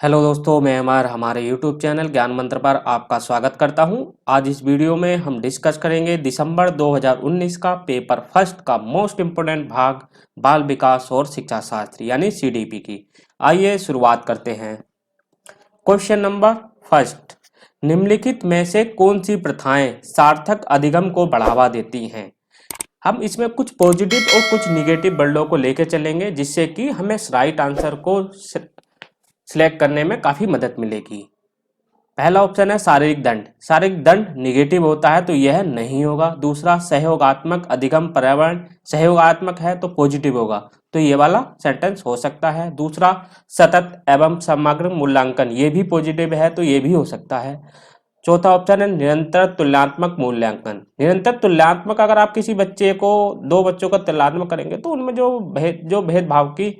Hello दोस्तों, मैं अमर हमारे यूट्यूब चैनल ज्ञान मंत्र पर आपका स्वागत करता हूं। आज इस वीडियो में हम डिस्कस करेंगे दिसंबर 2019 का पेपर फर्स्ट का मोस्ट इम्पोर्टेंट भाग बाल विकास और शिक्षा शास्त्र यानी सीडीपी की। आइए शुरुआत करते हैं। क्वेश्चन नंबर फर्स्ट, निम्नलिखित में से कौन सी प्रथाएं सार्थक अधिगम को बढ़ावा देती हैं? हम इसमें कुछ पॉजिटिव और कुछ निगेटिव वर्डों को लेकर चलेंगे जिससे कि हमें राइट आंसर को सिलेक्ट करने में काफी मदद मिलेगी। पहला ऑप्शन है शारीरिक दंड। शारीरिक दंड निगेटिव होता है तो यह नहीं होगा। दूसरा सहयोगात्मक अधिगम पर्यावरण, सहयोगात्मक है तो पॉजिटिव होगा, तो ये वाला सेंटेंस हो सकता है। दूसरा सतत एवं समग्र मूल्यांकन, ये भी पॉजिटिव है तो ये भी हो सकता है। चौथा ऑप्शन है निरंतर तुलनात्मक मूल्यांकन। निरंतर तुलनात्मक, अगर आप किसी बच्चे को, दो बच्चों का तुलनात्मक करेंगे तो उनमें जो भेदभाव की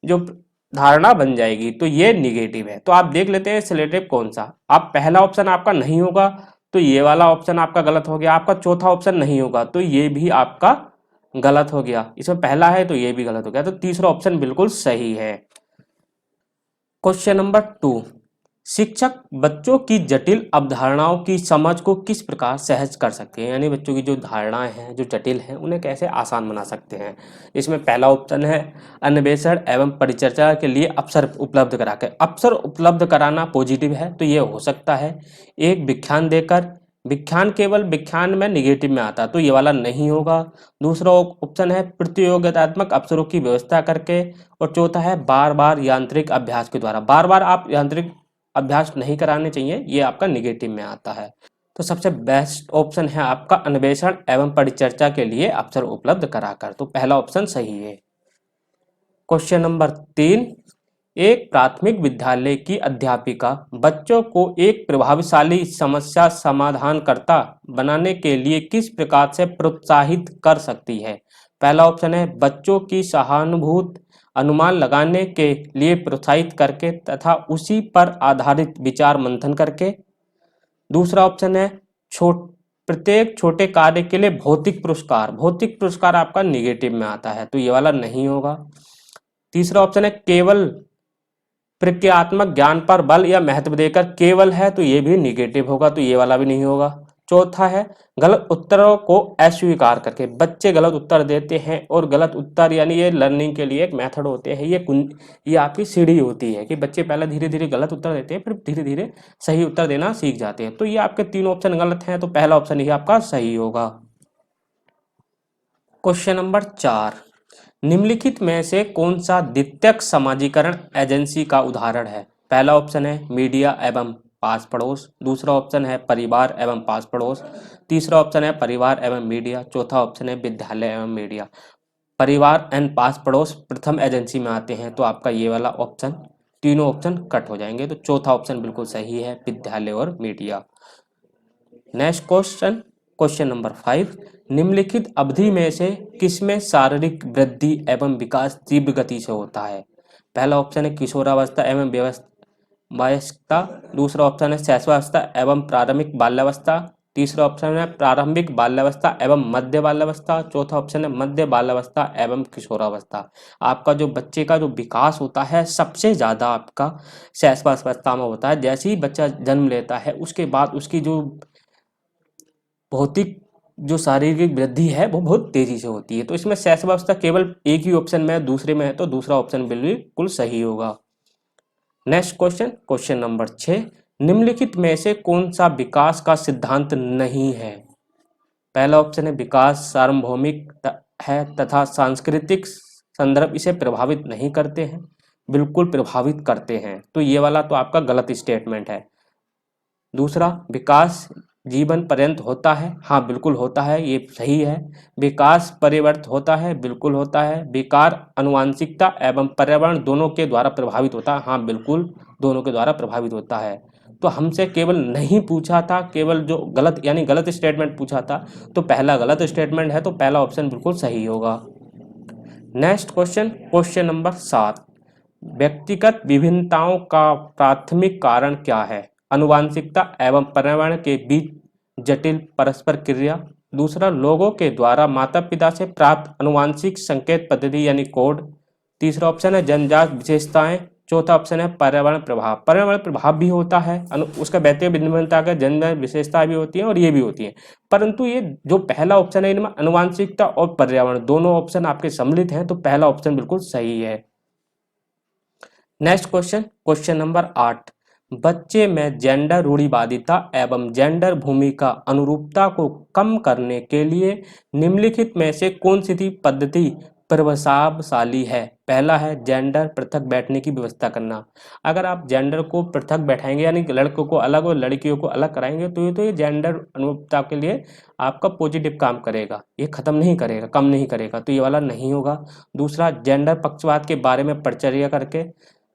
जो धारणा बन जाएगी, तो ये निगेटिव है। तो आप देख लेते हैं सिलेक्टिव कौन सा। आप पहला ऑप्शन आपका नहीं होगा तो ये वाला ऑप्शन आपका गलत हो गया। आपका चौथा ऑप्शन नहीं होगा तो ये भी आपका गलत हो गया। इसमें पहला है तो ये भी गलत हो गया, तो तीसरा ऑप्शन बिल्कुल सही है। क्वेश्चन नंबर 2, शिक्षक बच्चों की जटिल अवधारणाओं की समझ को किस प्रकार सहज कर सकते हैं, यानी बच्चों की जो धारणाएं हैं जो जटिल हैं उन्हें कैसे आसान बना सकते हैं। इसमें पहला ऑप्शन है अन्वेषण एवं परिचर्चा के लिए अवसर उपलब्ध करा के। अवसर उपलब्ध कराना पॉजिटिव है तो ये हो सकता है। एक व्याख्यान देकर, व्याख्यान केवल व्याख्यान में निगेटिव में आता तो ये वाला नहीं होगा। दूसरा ऑप्शन है प्रतियोगितात्मक अवसरों की व्यवस्था करके। और चौथा है बार बार यांत्रिक अभ्यास के द्वारा। बार बार आप यांत्रिक अभ्यास नहीं कराने चाहिए, ये आपका निगेटिव में आता है। तो सबसे बेस्ट ऑप्शन है आपका अन्वेषण एवं परिचर्चा के लिए अवसर उपलब्ध कराकर, तो पहला ऑप्शन सही है। क्वेश्चन नंबर 3, एक प्राथमिक विद्यालय की अध्यापिका बच्चों को एक प्रभावशाली समस्या समाधानकर्ता बनाने के लिए किस प्रकार से प्रोत्साहित कर सकती है? पहला ऑप्शन है बच्चों की सहानुभूति अनुमान लगाने के लिए प्रोत्साहित करके तथा उसी पर आधारित विचार मंथन करके। दूसरा ऑप्शन है प्रत्येक छोटे कार्य के लिए भौतिक पुरस्कार। भौतिक पुरस्कार आपका निगेटिव में आता है तो ये वाला नहीं होगा। तीसरा ऑप्शन है केवल प्रक्रियात्मक ज्ञान पर बल या महत्व देकर। केवल है तो ये भी निगेटिव होगा, तो ये वाला भी नहीं होगा। चौथा है गलत उत्तरों को अस्वीकार करके। बच्चे गलत उत्तर देते हैं और गलत उत्तर यानी ये लर्निंग के लिए एक मेथड होते हैं, ये आपकी सीढ़ी होती है कि बच्चे पहले धीरे धीरे गलत उत्तर देते हैं फिर धीरे धीरे सही उत्तर देना सीख जाते हैं। तो ये आपके तीन ऑप्शन गलत हैं, तो पहला ऑप्शन ही आपका सही होगा। क्वेश्चन नंबर 4, निम्नलिखित में से कौन सा द्वितीयक समाजीकरण एजेंसी का उदाहरण है? पहला ऑप्शन है मीडिया एवं पास पड़ोस। दूसरा ऑप्शन है परिवार एवं पास पड़ोस। तीसरा ऑप्शन है परिवार एवं मीडिया। चौथा ऑप्शन है विद्यालय एवं मीडिया। परिवार एंड पास पड़ोस प्रथम एजेंसी में आते हैं, तो आपका ये वाला ऑप्शन, तीनों ऑप्शन कट हो जाएंगे, तो चौथा ऑप्शन बिल्कुल सही है, विद्यालय और media. Next question, question number 5, निम्नलिखित अवधि में से किसमें शारीरिक वृद्धि एवं विकास तीव्र गति से होता है? पहला ऑप्शन है किशोरावस्था एवं वयस्कता। दूसरा ऑप्शन है शैशवावस्था एवं प्रारंभिक बाल्यावस्था। तीसरा ऑप्शन है प्रारंभिक बाल्यावस्था एवं मध्य बाल्यावस्था। चौथा ऑप्शन है मध्य बाल्यावस्था एवं किशोरावस्था। आपका जो बच्चे का जो विकास होता है सबसे ज्यादा आपका शैशवावस्था में होता है। जैसे ही बच्चा जन्म लेता है उसके बाद उसकी जो भौतिक जो शारीरिक वृद्धि है वो बहुत तेजी से होती है। तो इसमें शैशवावस्था केवल एक ही ऑप्शन में है, दूसरे में है, तो दूसरा ऑप्शन बिल्कुल सही होगा। नेक्स्ट क्वेश्चन, क्वेश्चन नंबर 6, निम्नलिखित में से कौन सा विकास का सिद्धांत नहीं है? पहला ऑप्शन है विकास सार्वभौमिक है तथा सांस्कृतिक संदर्भ इसे प्रभावित नहीं करते हैं। बिल्कुल प्रभावित करते हैं, तो ये वाला तो आपका गलत स्टेटमेंट है। दूसरा विकास जीवन पर्यंत होता है, हाँ बिल्कुल होता है, ये सही है। विकास परिवर्त होता है, बिल्कुल होता है। विकार आनुवांशिकता एवं पर्यावरण दोनों के द्वारा प्रभावित होता है, हाँ बिल्कुल दोनों के द्वारा प्रभावित होता है। तो हमसे केवल नहीं पूछा था, केवल जो गलत यानी गलत स्टेटमेंट पूछा था, तो पहला गलत स्टेटमेंट है, तो पहला ऑप्शन बिल्कुल सही होगा। नेक्स्ट क्वेश्चन, क्वेश्चन नंबर 7, व्यक्तिगत विभिन्नताओं का प्राथमिक कारण क्या है? आनुवांशिकता एवं पर्यावरण के बीच जटिल परस्पर क्रिया। दूसरा लोगों के द्वारा माता पिता से प्राप्त आनुवांशिक संकेत पद्धति यानी कोड। तीसरा ऑप्शन है जन्मजात विशेषताएं। चौथा ऑप्शन है पर्यावरण प्रभाव। पर्यावरण प्रभाव भी होता है, उसका व्यक्तिगत भिन्नता का जन्म विशेषता भी होती है और ये भी होती है, परंतु ये जो पहला ऑप्शन है इनमें आनुवांशिकता और पर्यावरण दोनों ऑप्शन आपके सम्मिलित हैं, तो पहला ऑप्शन बिल्कुल सही है। नेक्स्ट क्वेश्चन, क्वेश्चन नंबर 8, बच्चे में जेंडर रूढ़िवादिता एवं जेंडर भूमिका अनुरूपता को कम करने के लिए निम्नलिखित में से कौन सी पद्धति प्रभावशाली है? पहला है जेंडर पृथक बैठने की व्यवस्था करना। अगर आप जेंडर को पृथक बैठाएंगे यानी लड़कों को अलग और लड़कियों को अलग कराएंगे तो ये जेंडर अनुरूपता के लिए आपका पॉजिटिव काम करेगा, ये खत्म नहीं करेगा, कम नहीं करेगा, तो ये वाला नहीं होगा। दूसरा, जेंडर पक्षपात के बारे में परिचर्या करके।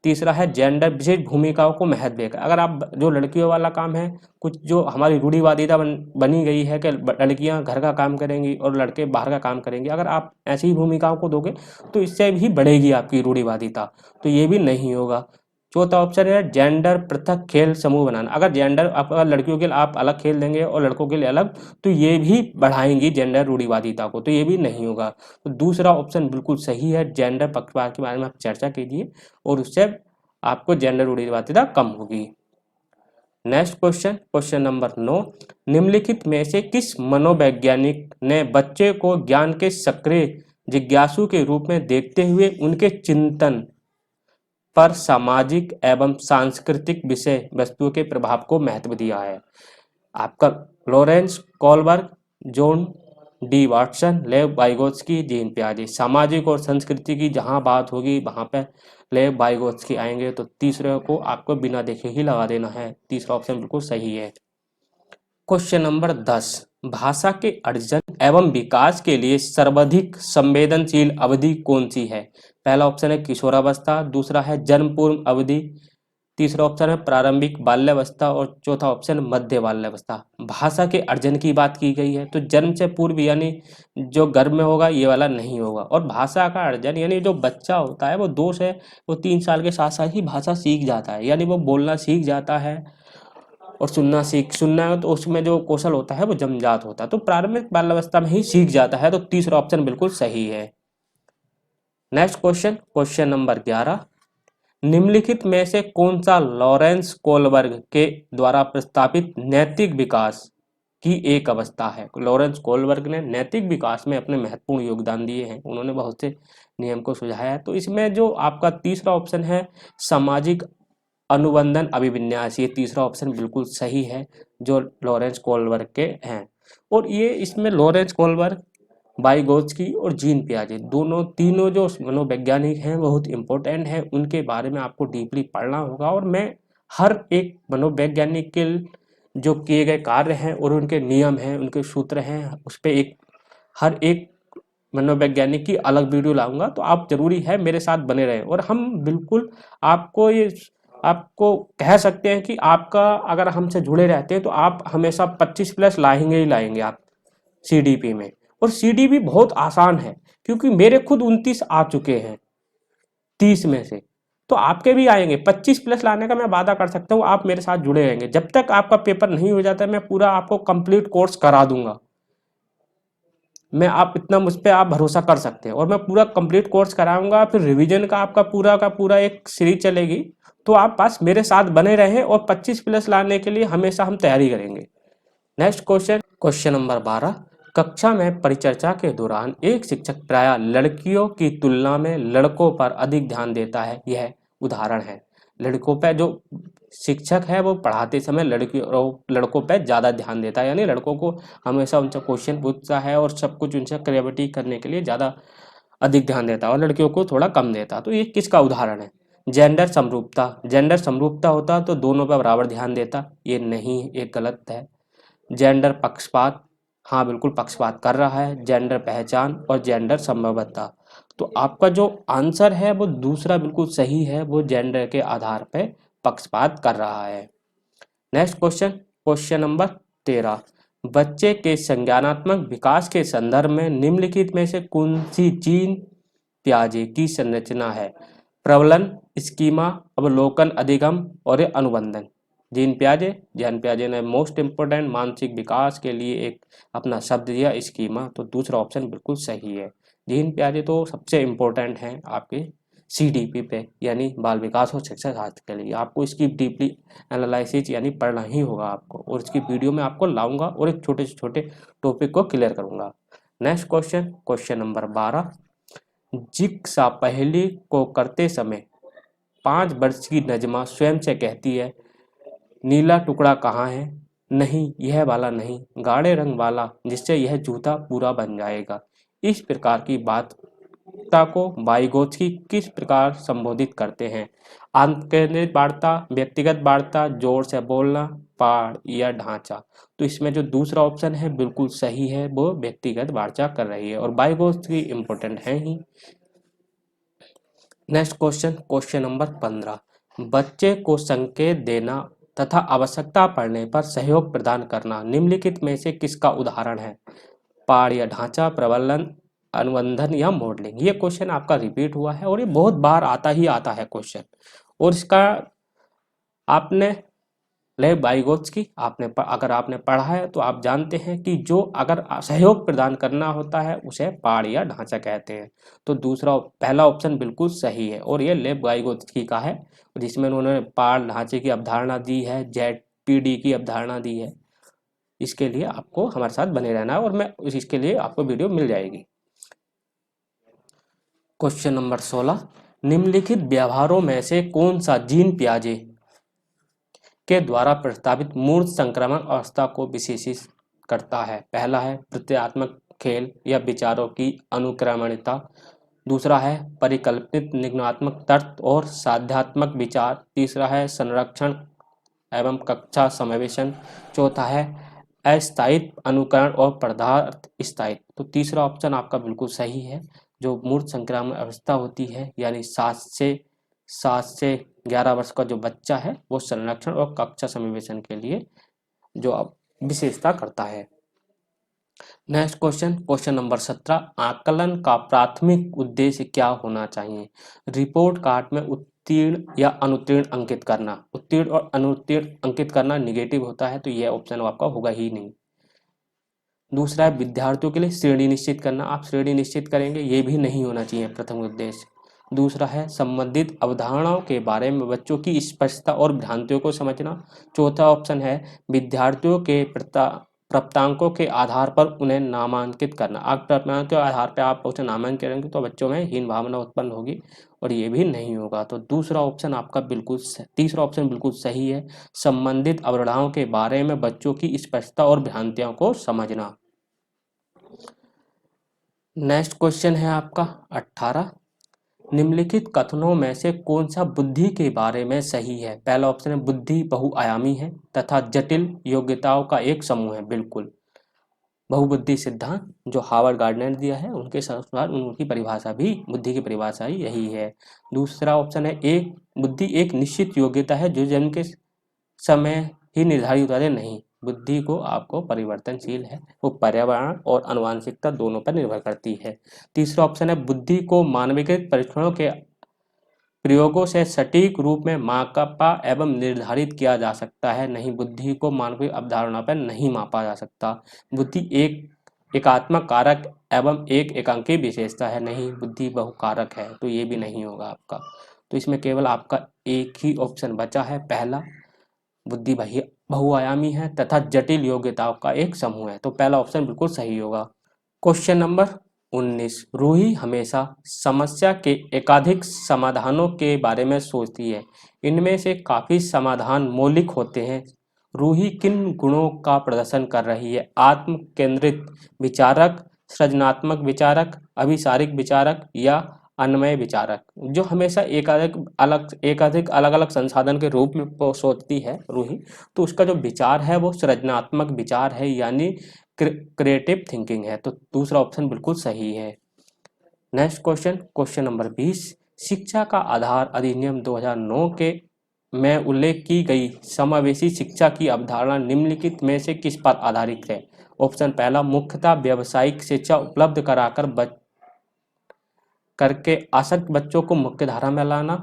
तीसरा है जेंडर विशेष भूमिकाओं को महत्व देगा। अगर आप जो लड़कियों वाला काम है, कुछ जो हमारी रूढ़िवादिता बनी गई है कि लड़कियां घर का काम करेंगी और लड़के बाहर का काम करेंगे, अगर आप ऐसी ही भूमिकाओं को दोगे तो इससे भी बढ़ेगी आपकी रूढ़िवादिता, तो ये भी नहीं होगा। चौथा ऑप्शन है जेंडर पृथक खेल समूह बनाना। अगर जेंडर आप लड़कियों के लिए आप अलग खेल देंगे और लड़कों के लिए अलग, तो ये भी बढ़ाएंगी जेंडर रूढ़िवादिता को, तो ये भी नहीं होगा। तो दूसरा ऑप्शन बिल्कुल सही है, जेंडर पक्षपात के बारे में आप चर्चा कीजिए और उससे आपको जेंडर रूढ़िवादिता कम होगी। नेक्स्ट क्वेश्चन, क्वेश्चन नंबर 9, निम्नलिखित में से किस मनोवैज्ञानिक ने बच्चे को ज्ञान के सक्रिय जिज्ञासु के रूप में देखते हुए उनके चिंतन पर सामाजिक एवं सांस्कृतिक विषय वस्तुओं के प्रभाव को महत्व दिया है? आपका Lawrence Kohlberg, John D Watson, Lev Vygotsky, Jean पियाजे। सामाजिक और संस्कृति की जहां बात होगी वहां पे लेव वाइगोत्स्की आएंगे, तो तीसरे को आपको बिना देखे ही लगा देना है, तीसरा ऑप्शन बिल्कुल सही है। क्वेश्चन नंबर 10, भाषा के अर्जन एवं विकास के लिए सर्वाधिक संवेदनशील अवधि कौन सी है? पहला ऑप्शन है किशोरावस्था, दूसरा है जन्म पूर्व अवधि, तीसरा ऑप्शन है प्रारंभिक बाल्यावस्था और चौथा ऑप्शन मध्य बाल्यावस्था। भाषा के अर्जन की बात की गई है, तो जन्म से पूर्व यानी जो गर्भ में होगा ये वाला नहीं होगा। और भाषा का अर्जन यानी जो बच्चा होता है वो 2 से 3 साल के साथ साथ ही भाषा सीख जाता है, यानी वो बोलना सीख जाता है और सुनना है तो उसमें जो कौशल होता है वो जन्मजात होता है, तो प्रारंभिक बाल्यावस्था में ही सीख जाता है, तो तीसरा ऑप्शन बिल्कुल सही है। नेक्स्ट क्वेश्चन, क्वेश्चन नंबर 11, निम्नलिखित में से कौन सा लॉरेंस कोलबर्ग के द्वारा प्रस्तावित नैतिक विकास की एक अवस्था है? लॉरेंस कोलबर्ग ने नैतिक विकास में अपने महत्वपूर्ण योगदान दिए हैं, उन्होंने बहुत से नियम को सुझाया है, तो इसमें जो आपका तीसरा ऑप्शन है सामाजिक अनुबंधन अभिविन्यास, ये तीसरा ऑप्शन बिल्कुल सही है जो लॉरेंस कोलबर्ग के हैं। और ये इसमें लॉरेंस कोलबर्ग, वाइगोत्स्की और जीन पियाजे तीनों जो मनोवैज्ञानिक हैं बहुत इंपॉर्टेंट है, उनके बारे में आपको डीपली पढ़ना होगा। और मैं हर एक मनोवैज्ञानिक के जो किए गए कार्य हैं और उनके नियम हैं, उनके सूत्र हैं, उस पर हर एक मनोवैज्ञानिक की अलग वीडियो लाऊंगा, तो आप जरूरी है मेरे साथ बने रहें। और हम बिल्कुल आपको कह सकते हैं कि आपका अगर हमसे जुड़े रहते हैं तो आप हमेशा 25+ लाएंगे ही लाएंगे आप सीडीपी में। और सीडीपी बहुत आसान है क्योंकि मेरे खुद 29 आ चुके हैं 30 में से, तो आपके भी आएंगे। 25+ लाने का मैं वादा कर सकता हूँ, आप मेरे साथ जुड़े रहेंगे। जब तक आपका पेपर नहीं हो जाता मैं पूरा आपको कंप्लीट कोर्स करा दूंगा, मैं आप इतना मुझ पर आप भरोसा कर सकते हैं। और मैं पूरा कंप्लीट कोर्स कराऊंगा, फिर रिवीजन का आपका पूरा का पूरा एक सीरीज चलेगी, तो आप बस मेरे साथ बने रहें और 25+ लाने के लिए हमेशा हम तैयारी करेंगे। नेक्स्ट क्वेश्चन, क्वेश्चन नंबर 12, कक्षा में परिचर्चा के दौरान एक शिक्षक प्रायः लड़कियों की तुलना में लड़कों पर अधिक ध्यान देता है, यह उदाहरण है। लड़कों पर जो शिक्षक है वो पढ़ाते समय लड़कों पर ज़्यादा ध्यान देता है, यानी लड़कों को हमेशा उनसे क्वेश्चन पूछता है और सब कुछ उनसे क्रिएटिविटी करने के लिए ज़्यादा अधिक ध्यान देता है और लड़कियों को थोड़ा कम देता है। तो ये किसका उदाहरण है? जेंडर समरूपता। जेंडर समरूपता होता तो दोनों पर बराबर ध्यान देता, ये नहीं, ये गलत है। जेंडर पक्षपात, हाँ बिल्कुल पक्षपात कर रहा है। जेंडर पहचान और जेंडर संभवतः, तो आपका जो आंसर है वो दूसरा बिल्कुल सही है, वो जेंडर के आधार पर पक्षपात कर रहा है। नेक्स्ट क्वेश्चन, क्वेश्चन नंबर 13, बच्चे के संज्ञानात्मक विकास के संदर्भ में निम्नलिखित में से कौन सी जीन पियाजे की संरचना है? प्रबलन, स्कीमा, अवलोकन, अधिगम और अनुबंधन। जीन पियाजे ने मोस्ट इम्पोर्टेंट मानसिक विकास के लिए एक अपना शब्द दिया स्कीमा, तो दूसरा ऑप्शन बिल्कुल सही है। जीन पियाजे तो सबसे इम्पोर्टेंट हैं आपके CDP पे यानी बाल विकास और शिक्षा शास्त्र के लिए। आपको इसकी डीपली एनालिसिस यानी पढ़ना ही होगा आपको, और इसकी वीडियो में आपको लाऊंगा और एक छोटे से छोटे टॉपिक को क्लियर करूंगा। नेक्स्ट क्वेश्चन, क्वेश्चन नंबर 12, जिक्सा पहेली को करते समय 5 वर्ष की नजमा स्वयं से कहती है, नीला टुकड़ा कहाँ है? नहीं, यह वाला नहीं, गाढ़े रंग वाला, जिससे यह जूता पूरा बन जाएगा। इस प्रकार की वार्ता को वाइगोत्स्की किस प्रकार संबोधित करते हैं? आत्मकेंद्रित वार्ता, व्यक्तिगत वार्ता, जोर से बोलना, पाठ या ढांचा। तो इसमें जो दूसरा ऑप्शन है बिल्कुल सही है, वो व्यक्तिगत वार्ता कर रही है, और वाइगोत्स्की इंपॉर्टेंट है ही। नेक्स्ट क्वेश्चन, क्वेश्चन नंबर 15, बच्चे को संकेत देना तथा आवश्यकता पड़ने पर सहयोग प्रदान करना निम्नलिखित में से किसका उदाहरण है? पाठ या ढांचा, प्रबंधन, अनुबंधन या मॉडलिंग। ये क्वेश्चन आपका रिपीट हुआ है और ये बहुत बार आता ही आता है क्वेश्चन, और इसका आपने लेव वाइगोत्स्की अगर आपने पढ़ा है तो आप जानते हैं कि जो अगर सहयोग प्रदान करना होता है उसे पाठ या ढांचा कहते हैं। तो पहला ऑप्शन बिल्कुल सही है, और ये लेव वाइगोत्स्की का है, जिसमें उन्होंने पाठ ढांचे की अवधारणा दी है, ZPD की अवधारणा दी है। इसके लिए आपको हमारे साथ बने रहना है, और मैं इसके लिए आपको वीडियो मिल जाएगी। क्वेश्चन नंबर 16, निम्नलिखित व्यवहारों में से कौन सा जीन पियाजे के द्वारा प्रस्तावित मूर्त संक्रमण अवस्था को विशेषित करता है? पहला है प्रत्ययात्मक खेल या विचारों की अनुक्रमणिकता, दूसरा है परिकल्पित निगमनात्मक तर्क और साध्यात्मक विचार, तीसरा है संरक्षण एवं कक्षा समावेशन, चौथा है अस्थायित्व अनुकरण और पदार्थ स्थायित्व। तो तीसरा ऑप्शन आपका बिल्कुल सही है। जो मूर्त संक्रमण अवस्था होती है यानी 7 से 11 वर्ष का जो बच्चा है वो संरक्षण और कक्षा समावेशन के लिए जो विशेषता करता है। नेक्स्ट क्वेश्चन, क्वेश्चन नंबर 17, आकलन का प्राथमिक उद्देश्य क्या होना चाहिए? रिपोर्ट कार्ड में उत्तीर्ण या अनुत्तीर्ण अंकित करना। उत्तीर्ण और अनुत्तीर्ण अंकित करना निगेटिव होता है, तो यह ऑप्शन आपका होगा ही नहीं। दूसरा है विद्यार्थियों के लिए श्रेणी निश्चित करना, आप श्रेणी निश्चित करेंगे, ये भी नहीं होना चाहिए प्रथम उद्देश्य। दूसरा है संबंधित अवधारणाओं के बारे में बच्चों की स्पष्टता और भ्रांतियों को समझना। चौथा ऑप्शन है विद्यार्थियों के प्राप्तांकों के आधार पर उन्हें नामांकित करना। आप प्राप्तांक के आधार पर आप उसे नामांकित करेंगे तो बच्चों में हीन भावना उत्पन्न होगी, और ये भी नहीं होगा। तो तीसरा ऑप्शन बिल्कुल सही है, संबंधित अवधारणाओं के बारे में बच्चों की स्पष्टता और भ्रांतियों को समझना। नेक्स्ट क्वेश्चन है आपका 18, निम्नलिखित कथनों में से कौन सा बुद्धि के बारे में सही है? पहला ऑप्शन है बुद्धि बहुआयामी है तथा जटिल योग्यताओं का एक समूह है। बिल्कुल, बहुबुद्धि सिद्धांत जो हार्वर्ड गार्डनर ने दिया है उनके अनुसार उनकी परिभाषा भी, बुद्धि की परिभाषा ही यही है। दूसरा ऑप्शन है बुद्धि एक निश्चित योग्यता है जो जन्म के समय ही निर्धारित होता है। नहीं, बुद्धि को आपको परिवर्तनशील है, वो पर्यावरण और आनुवंशिकता दोनों पर निर्भर करती है। तीसरा ऑप्शन है बुद्धि को मानवीकृत परीक्षणों के प्रयोगों से सटीक रूप में मापा एवं निर्धारित किया जा सकता है। नहीं, बुद्धि को मानवीय अवधारणा पर नहीं मापा जा सकता। बुद्धि एक एकात्मक कारक एवं एक एकांकी विशेषता है। नहीं, बुद्धि बहुकारक है, तो ये भी नहीं होगा आपका। तो इसमें केवल आपका एक ही ऑप्शन बचा है, पहला, बुद्धि बहुआयामी है तथा जटिल योग्यताओं का एक समूह है। तो पहला ऑप्शन बिल्कुल सही होगा। क्वेश्चन नंबर 19, रूही हमेशा समस्या के एकाधिक समाधानों के बारे में सोचती है, इनमें से काफी समाधान मौलिक होते हैं। रूही किन गुणों का प्रदर्शन कर रही है? आत्म केंद्रित विचारक, सृजनात्मक विचारक, अभिसारिक विचारक या अन्वय विचारक। जो हमेशा एकाधिक अलग अलग संसाधन के रूप में सोचती है रूही, तो उसका जो विचार है वो सृजनात्मक विचार है यानी क्रिएटिव थिंकिंग है। तो दूसरा ऑप्शन बिल्कुल सही है। नेक्स्ट क्वेश्चन, क्वेश्चन नंबर 20, शिक्षा का आधार अधिनियम 2009 के में उल्लेख की गई समावेशी शिक्षा की अवधारणा निम्नलिखित में से किस पर आधारित है? ऑप्शन पहला, मुख्यतः व्यावसायिक शिक्षा उपलब्ध कराकर करके आसक्त बच्चों को मुख्य धारा में लाना।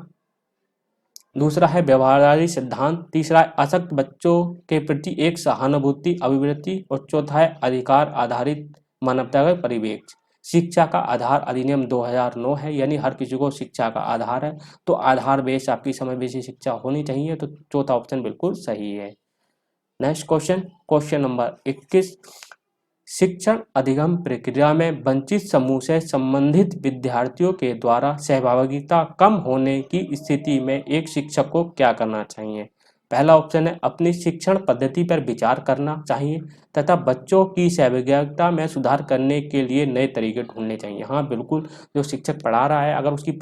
दूसरा है व्यवहारवादी सिद्धांत। तीसरा है आसक्त बच्चों के प्रति एक सहानुभूति अभिवृत्ति, और चौथा है अधिकार आधारित मानवता का परिवेश। शिक्षा का आधार अधिनियम 2009 है, यानी हर किसी को शिक्षा का आधार है, तो आधार बेस आपकी समावेशी शिक्षा होनी चाहिए, तो चौथा ऑप्शन बिल्कुल सही है। नेक्स्ट क्वेश्चन, क्वेश्चन नंबर 21, शिक्षण अधिगम प्रक्रिया में वंचित समूह से संबंधित विद्यार्थियों के द्वारा सहभागिता कम होने की स्थिति में एक शिक्षक को क्या करना चाहिए? पहला ऑप्शन है अपनी शिक्षण पद्धति पर विचार करना चाहिए तथा बच्चों की सहभागिता में सुधार करने के लिए नए तरीके ढूंढने चाहिए। हाँ बिल्कुल, जो शिक्षक पढ़ा रहा है अगर उसकी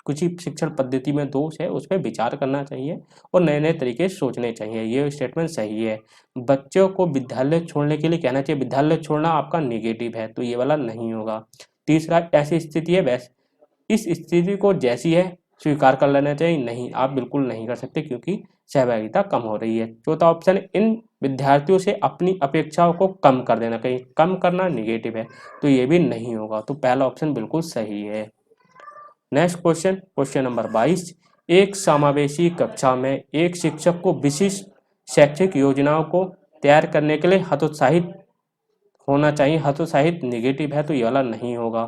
कुछ ही शिक्षण पद्धति में दोष है उस पर विचार करना चाहिए और नए नए तरीके सोचने चाहिए, ये स्टेटमेंट सही है। बच्चों को विद्यालय छोड़ने के लिए कहना चाहिए, विद्यालय छोड़ना आपका नेगेटिव है, तो ये वाला नहीं होगा। तीसरा, ऐसी स्थिति है वैसे, इस स्थिति को जैसी है स्वीकार कर लेना चाहिए, नहीं आप बिल्कुल नहीं कर सकते क्योंकि सहभागिता कम हो रही है। चौथा ऑप्शन, इन विद्यार्थियों से अपनी अपेक्षाओं को कम कर देना, कहीं कम करना नेगेटिव है, तो ये भी नहीं होगा, तो पहला ऑप्शन बिल्कुल सही है। नेक्स्ट क्वेश्चन, क्वेश्चन नंबर 22, एक समावेशी कक्षा में एक शिक्षक को विशिष्ट शैक्षिक योजनाओं को तैयार करने के लिए हतोत्साहित होना चाहिए। हतोत्साहित नेगेटिव है, तो ये वाला नहीं होगा।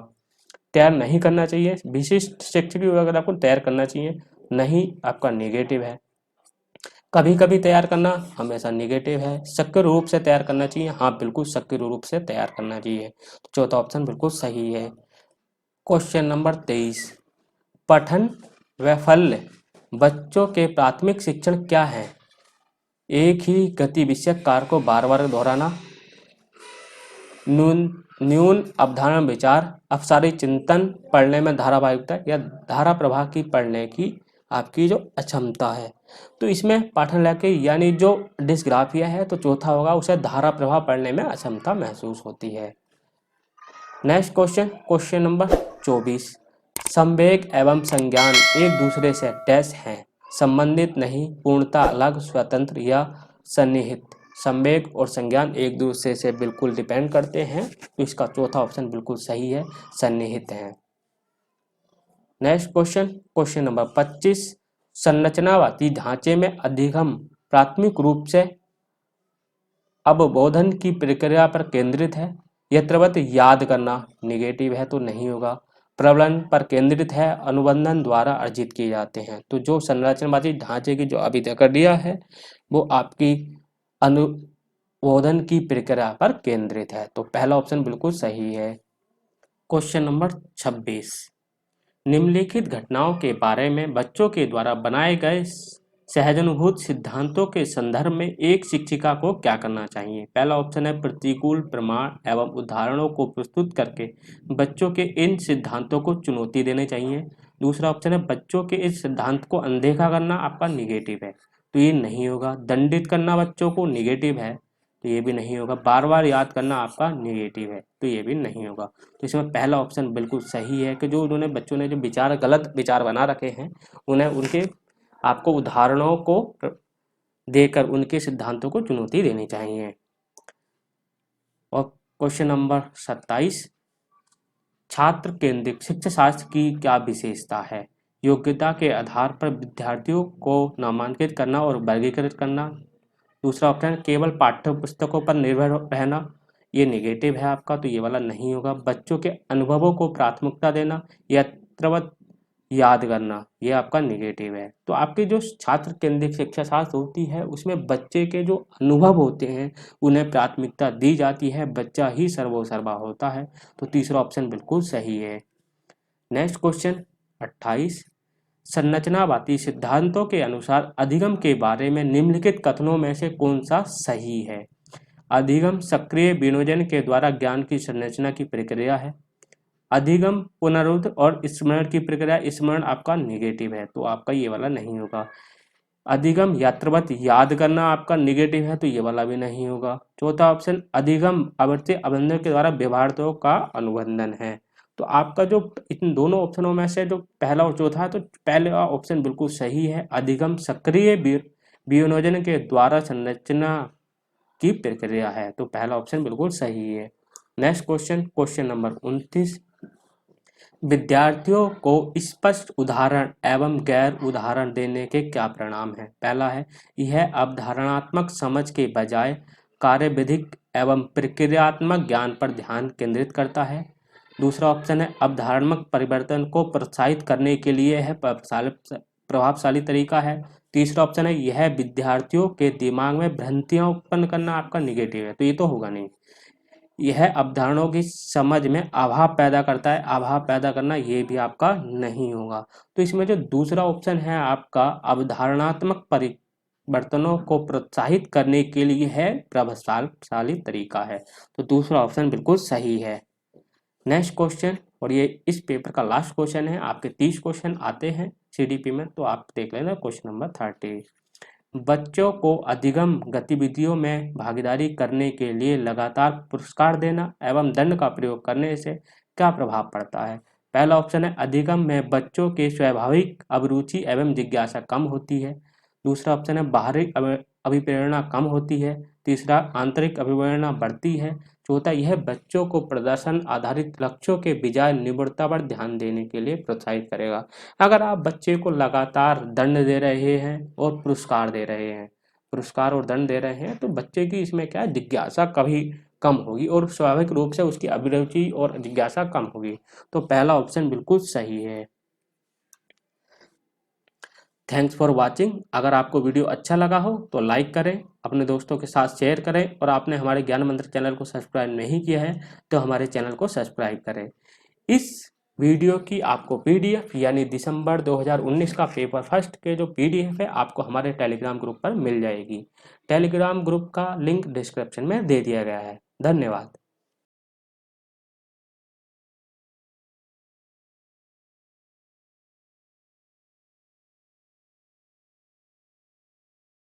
तैयार नहीं करना चाहिए, विशिष्ट शैक्षिक योजना को तैयार करना चाहिए, नहीं आपका नेगेटिव है। कभी कभी तैयार करना हमेशा नेगेटिव है। सक्रिय रूप से तैयार करना चाहिए, हाँ बिल्कुल सक्रिय रूप से तैयार करना चाहिए, तो चौथा ऑप्शन बिल्कुल सही है। क्वेश्चन नंबर 23, पठन वैफल्य बच्चों के प्राथमिक शिक्षण क्या है? एक ही गति विषयक कार्य को बार बार दोहराना, न्यून अवधारणा विचार, अपसारी चिंतन, पढ़ने में धारावाहिकता, या धारा प्रवाह की पढ़ने की आपकी जो अक्षमता है। तो इसमें पाठन लक्ष्य यानी जो डिस्ग्राफिया है तो चौथा होगा, उसे धारा प्रवाह पढ़ने में अक्षमता महसूस होती है। नेक्स्ट क्वेश्चन, क्वेश्चन नंबर 24, संवेग एवं संज्ञान एक दूसरे से डैश हैं, संबंधित नहीं, पूर्णता अलग, स्वतंत्र या सन्निहित। संवेग और संज्ञान एक दूसरे से बिल्कुल डिपेंड करते हैं, तो इसका चौथा ऑप्शन बिल्कुल सही है, सन्निहित है। नेक्स्ट क्वेश्चन, क्वेश्चन नंबर 25, संरचनावादी ढांचे में अधिगम प्राथमिक रूप से अवबोधन की प्रक्रिया पर केंद्रित है, यत्रवत याद करना नेगेटिव है, तो नहीं होगा। प्रबलन पर केंद्रित है, अनुबंधन द्वारा अर्जित किए जाते हैं, तो जो संरचनावादी ढांचे की जो अभी प्रक्रिया है वो आपकी अनुबोधन की प्रक्रिया पर केंद्रित है, तो पहला ऑप्शन बिल्कुल सही है। क्वेश्चन नंबर 26, निम्नलिखित घटनाओं के बारे में बच्चों के द्वारा बनाए गए सहजानुभूत सिद्धांतों के संदर्भ में एक शिक्षिका को क्या करना चाहिए? पहला ऑप्शन है प्रतिकूल प्रमाण एवं उदाहरणों को प्रस्तुत करके बच्चों के इन सिद्धांतों को चुनौती देनी चाहिए। दूसरा ऑप्शन है बच्चों के इस सिद्धांत को अनदेखा करना, आपका निगेटिव है, तो ये नहीं होगा। दंडित करना बच्चों को निगेटिव है, तो ये भी नहीं होगा। बार बार याद करना आपका निगेटिव है, तो ये भी नहीं होगा। तो इसमें पहला ऑप्शन बिल्कुल सही है कि जो उन्होंने बच्चों ने जो विचार गलत विचार बना रखे हैं उन्हें उनके आपको उदाहरणों को देकर उनके सिद्धांतों को चुनौती देनी चाहिए। और क्वेश्चन नंबर 27, छात्र केंद्रित शिक्षा शास्त्र की क्या विशेषता है? योग्यता के आधार पर विद्यार्थियों को नामांकित करना और वर्गीकृत करना। दूसरा ऑप्शन केवल पाठ्य पुस्तकों पर निर्भर रहना, ये नेगेटिव है आपका, तो ये वाला नहीं होगा। बच्चों के अनुभवों को प्राथमिकता देना, यत्रवत याद करना, ये आपका नेगेटिव है। तो आपकी जो छात्र केंद्रित शिक्षा शास्त्र होती है उसमें बच्चे के जो अनुभव होते हैं उन्हें प्राथमिकता दी जाती है, बच्चा ही सर्वोसर्वा होता है, तो तीसरा ऑप्शन बिल्कुल सही है। नेक्स्ट क्वेश्चन 28, संरचनावादी सिद्धांतों के अनुसार अधिगम के बारे में निम्नलिखित कथनों में से कौन सा सही है? अधिगम सक्रिय विनोदन के द्वारा ज्ञान की संरचना की प्रक्रिया है। अधिगम पुनरुत्थान और स्मरण की प्रक्रिया, स्मरण आपका नेगेटिव है, तो आपका ये वाला नहीं होगा। अधिगम यत्रवत याद करना आपका नेगेटिव है, तो ये वाला भी नहीं होगा। चौथा ऑप्शन अधिगम आवर्ती अबंधन के द्वारा व्यवहारों का अनुबंधन है, तो आपका जो इन दोनों ऑप्शनों में से जो पहला और चौथा है तो पहला ऑप्शन बिल्कुल सही है, अधिगम सक्रिय वियोजन के द्वारा संरचना की प्रक्रिया है, तो पहला ऑप्शन बिल्कुल सही है। नेक्स्ट क्वेश्चन, क्वेश्चन नंबर 29, विद्यार्थियों को स्पष्ट उदाहरण एवं गैर उदाहरण देने के क्या परिणाम है? पहला है यह अवधारणात्मक समझ के बजाय कार्यविधिक एवं प्रक्रियात्मक ज्ञान पर ध्यान केंद्रित करता है। दूसरा ऑप्शन है अवधारणात्मक परिवर्तन को प्रोत्साहित करने के लिए है प्रभावशाली तरीका है। तीसरा ऑप्शन है यह विद्यार्थियों के दिमाग में भ्रांतियां उत्पन्न करना आपका निगेटिव है, तो ये तो होगा नहीं। यह अवधारणाओं की समझ में अभाव पैदा करता है, अभाव पैदा करना ये भी आपका नहीं होगा। तो इसमें जो दूसरा ऑप्शन है आपका अवधारणात्मक परिवर्तनों को प्रोत्साहित करने के लिए है प्रभावशाली तरीका है, तो दूसरा ऑप्शन बिल्कुल सही है। नेक्स्ट क्वेश्चन, और ये इस पेपर का लास्ट क्वेश्चन है, आपके 30 क्वेश्चन आते हैं सीडीपी में, तो आप देख लेना क्वेश्चन नंबर 30। बच्चों को अधिगम गतिविधियों में भागीदारी करने के लिए लगातार पुरस्कार देना एवं दंड का प्रयोग करने से क्या प्रभाव पड़ता है? पहला ऑप्शन है अधिगम में बच्चों की स्वाभाविक अभिरुचि एवं जिज्ञासा कम होती है। दूसरा ऑप्शन है बाहरी अभिप्रेरणा कम होती है। तीसरा आंतरिक अभिप्रेरणा बढ़ती है। चौथा यह बच्चों को प्रदर्शन आधारित लक्ष्यों के बजाय निपुणता पर ध्यान देने के लिए प्रोत्साहित करेगा। अगर आप बच्चे को लगातार दंड दे रहे हैं और पुरस्कार दे रहे हैं, पुरस्कार और दंड दे रहे हैं, तो बच्चे की इसमें क्या है, जिज्ञासा कभी कम होगी और स्वाभाविक रूप से उसकी अभिरुचि और जिज्ञासा कम होगी। तो पहला ऑप्शन बिल्कुल सही है। Thanks for watching. अगर आपको वीडियो अच्छा लगा हो तो लाइक करें, अपने दोस्तों के साथ शेयर करें, और आपने हमारे ज्ञान मंत्र चैनल को सब्सक्राइब नहीं किया है तो हमारे चैनल को सब्सक्राइब करें। इस वीडियो की आपको पीडीएफ यानी दिसंबर 2019 का पेपर फर्स्ट के जो पीडीएफ है आपको हमारे टेलीग्राम ग्रुप पर मिल जाएगी। टेलीग्राम ग्रुप का लिंक डिस्क्रिप्शन में दे दिया गया है। धन्यवाद।